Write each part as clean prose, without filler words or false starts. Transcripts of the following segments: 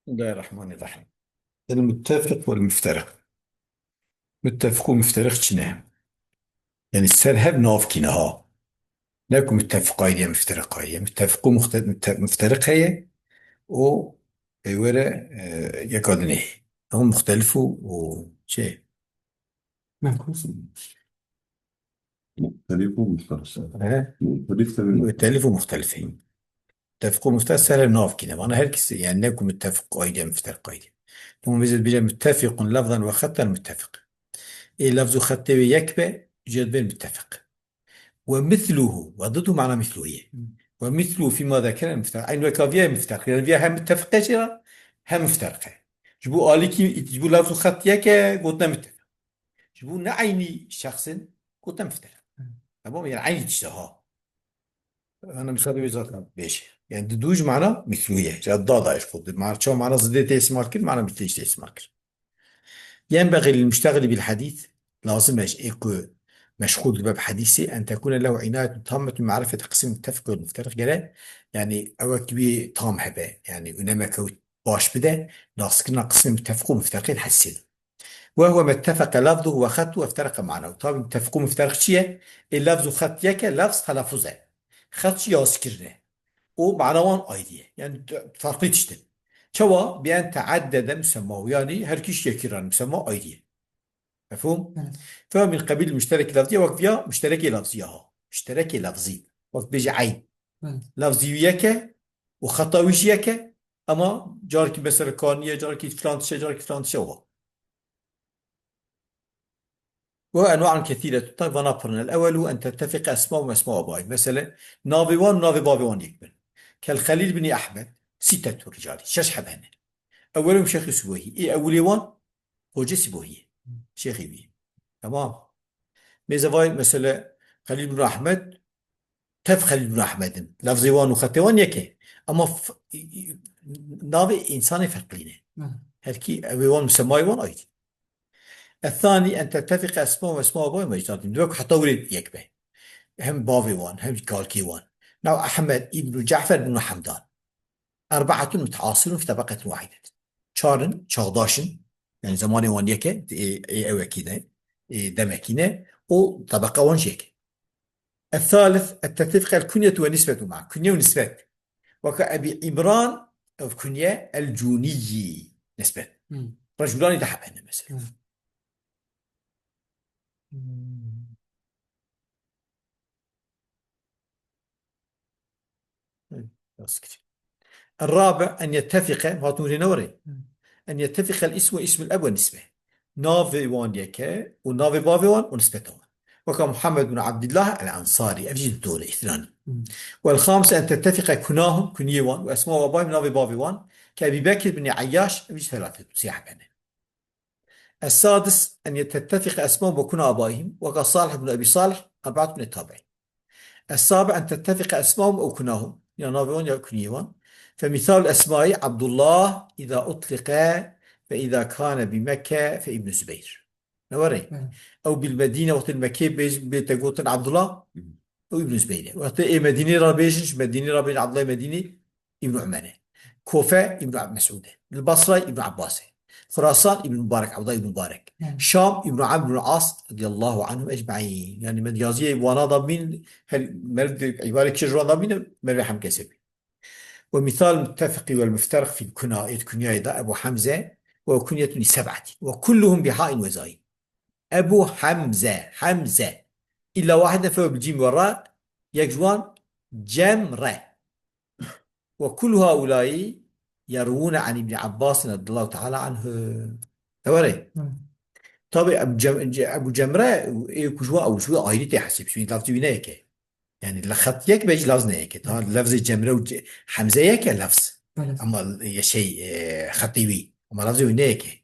بسم الله الرحمن الرحيم. المتفق والمفترق. متفق ومفترق شنو؟ يعني السر نوف كينها. لكم متفقاية مفترقاية متفق مفترق هي و ورا يقعدني هم مختلفوا وشيء معكوس. مختلف ومختلف. ها مختلف تماما. مختلفوا مختلفين. متفق ومفترق سر نوف كينا أنا هركس يعني لكم متفقاية مفترقاية. هم بيجي متفق لفظا وخطا متفق. إيه لفظ خط يكبه جد متفق. ومثله وضده معنى مثله هي. ومثله فيما ذكر مفترق عين وكافية مفترق يعني فيها هم متفقة جرا هم مفترقة. جبو آليكي جبو لفظ خط يك قلنا متفق. جبو نعيني شخص قلنا مفترق. تمام يعني عيني تشتها. أنا مثال بيزات بيش يعني دودوج معنى مثله هي جد ضاد إيش خد معنى شو معنى ضد اسمار كل معنى مثل إيش اسمار كل. ينبغي للمشتغل بالحديث لازم يكون مشغول باب حديثي أن تكون له عناية تامة بمعرفة قسم المتفق والمفترق جلا يعني أو كبي تام هبه يعني إنما كوت باش بده ناقص كنا قسم متفق ومفترقين حسين وهو ما اتفق لفظه وخطه وافترق معناه طبعا متفق ومفترق شيء اللفظ وخط يك لفظ تلفظه خط شيء يذكرنه ومعناه أيديه يعني فرقي تشتن شوا بأن تعدد مسمى يعني هر كيش يكيران مسمى أيديه مفهوم؟ فهو من قبيل المشترك اللفظي وقت فيها مشترك لفظية مشترك لفظي وقت بيجي عين لفظيك وخطاويشيك أما جارك مثلا كانية جارك فرنسية جارك فرنسية هو وأنواع كثيرة طيب ونفرنا الأول أن تتفق أسماء وأسماء باي مثلا نافي وان ونافي بافي وان يكمل كالخليل بن أحمد ستة رجال شش حبهن أولهم شيخ سبوهي إيه أولي وان هوجة سبوهي شيخي بي تمام ميزا مثلا خليل بن أحمد تفخر ابن أحمد لفظي وان وخطوان يكي أما نابي إنسان فقينه هلكي أبيوان مسماي وان أيدي الثاني أن تتفق أسماء وأسماء أبوي مجداد دوك حتى ولد يكبه هم بافي وان هم كالكي وان ناو أحمد ابن جعفر بن حمدان أربعة متعاصرون في طبقة واحدة شارن شاغداشن يعني زمان وان يكي إيه أو كده إيه دمكينه وطبقة وان شيك الثالث التتفق الكنية ونسبة مع كنية ونسبة وكأبي عمران أو كنية الجوني نسبة رجلان يتحقن مثلا بس كده. الرابع أن يتفق فاطمة نوري أن يتفق الاسم واسم الأب والنسبة نافي وان يكا ونافي بافي وان ونسبة وان وكمحمد بن عبد الله الأنصاري أفجد الدولة اثنان والخامسة أن تتفق كناهم كنية وان وأسماء أبائهم نافي بافي وان كأبي بكر بن عياش أفجد ثلاثة سياح بنا السادس أن تتفق أسماء وكنى آبائهم وكصالح بن أبي صالح أربعة من التابعين السابع أن تتفق أسماءهم أو كناهم ينابون يكنيون فمثال الأسماء عبد الله إذا أطلق فإذا كان بمكة فابن الزبير نوري أو بالمدينة وقت المكة بتقول عبد الله أو ابن الزبير وقت إيه مدينة رابيش مدينة رابيش عبد الله مدينة ابن عمانة كوفة ابن عبد مسعود البصرة ابن عباس خراسان ابن مبارك عبد الله ابن مبارك شام ابن عمرو بن العاص رضي الله عنهم اجمعين يعني مديازيه وانا ضمين مرد عباره كجرا ضمين مرحم كسب ومثال المتفق والمفترق في الكناء الكنيا ده ابو حمزه وكنية لسبعه وكلهم بحاء وزاي ابو حمزه الا واحده فهو بالجيم والراء يجوان جمره وكل هؤلاء يروون عن ابن عباس رضي الله تعالى عنه توري طبعا ابو جمره كجوا او شو ايري تحسب شو لفظ وينك يعني لخط يك بيجي لفظ نيك طبعا لفظ جمره حمزه يك لفظ بله اما شيء خطيوي اما لفظ وينك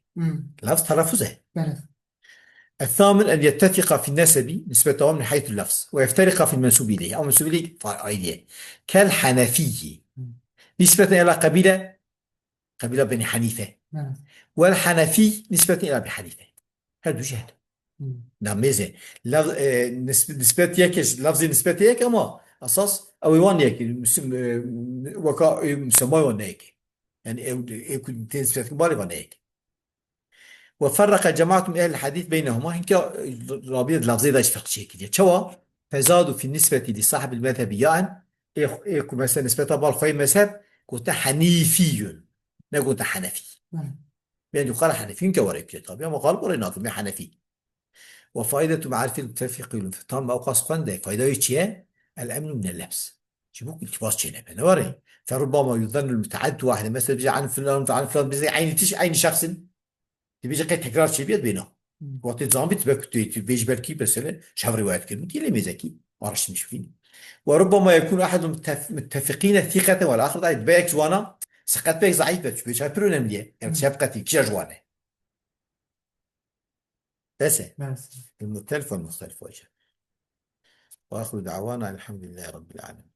لفظ تلفظه بله الثامن ان يتفق في النسب نسبتهم من حيث اللفظ ويفترق في المنسوب اليه او منسوب اليه ايديه كالحنفي نسبة إلى قبيلة بني حنيفة بله والحنفي نسبة إلى أبي حنيفة هذا جهل نعم ميزة نسبة يك لفظ نسبة يك أما أساس أو يوان يك وكا مسمى يوان يك يعني يكون نسبة بالغة هيك. وفرق جماعة من أهل الحديث بينهما إنك رابط لفظي ذا فرق شيء كده شوا فزادوا في النسبة لصاحب المذهب يان إيكو مثلا نسبة بالخوي مذهب كنت حنيفي نقول حنفي يعني يقال حنفي كوريك طب يا مقال قرينا في حنفي. وفائدة معرفة المتفق والانفطام أوقات قنده فائدة يتشيا الأمن من اللبس شو ممكن تباص شيء نوري. فربما يظن المتعد واحد مثلا بيجي عن فلان عن فلان بيجي عين شخص تبيجي قد تكرار شيء بيد بينه وقت الزام بتبقى بيجي بركي بس شهر روايات كلمة دي ليه مزكي ما رش مشوفين. وربما يكون أحد متفقين ثقة والآخر ضعيف بيك جوانا سقط بيك ضعيف بس بيش هبرون مليا يعني سابقتي كيش جوانا بس بس المختلف والمختلف وجه. وآخر دعوانا الحمد لله رب العالمين.